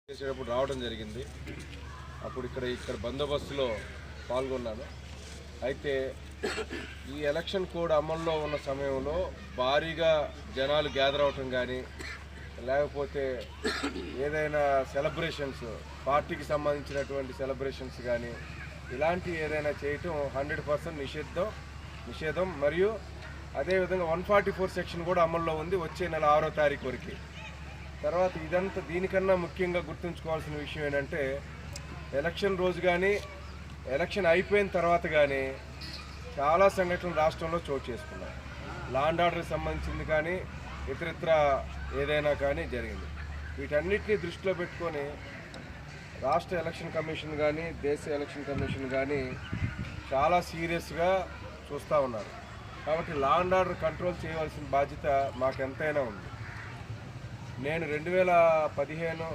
చేసేటప్పుడు రావడం జరిగింది. అప్పుడు ఇక్కడ బందోబస్తులో పాల్గొన్నాను. అయితే ఈ ఎలక్షన్ కోడ్ అమల్లో ఉన్న సమయంలో భారీగా జనాలు గ్యాదర్ అవటం కానీ, లేకపోతే ఏదైనా సెలబ్రేషన్స్, పార్టీకి సంబంధించినటువంటి సెలబ్రేషన్స్ కానీ ఇలాంటివి ఏదైనా చేయటం 100% నిషేధం. మరియు అదేవిధంగా 144 సెక్షన్ కూడా అమల్లో ఉంది వచ్చే నెల 6వ తారీఖు వరకు. తర్వాత ఇదంతా దీనికన్నా ముఖ్యంగా గుర్తుంచుకోవాల్సిన విషయం ఏంటంటే, ఎలక్షన్ రోజు కానీ ఎలక్షన్ అయిపోయిన తర్వాత కానీ చాలా సంఘటనలు రాష్ట్రంలో చోటు చేసుకున్నాయి. లా అండ్ ఆర్డర్కి సంబంధించింది కానీ ఇతరత్ర ఏదైనా కానీ జరిగింది. వీటన్నిటిని దృష్టిలో పెట్టుకొని రాష్ట్ర ఎలక్షన్ కమిషన్ కానీ దేశ ఎలక్షన్ కమిషన్ కానీ చాలా సీరియస్గా చూస్తూ ఉన్నారు. కాబట్టి లా అండ్ ఆర్డర్ కంట్రోల్ చేయవలసిన బాధ్యత మాకు ఎంతైనా ఉంది. నేను 2014లో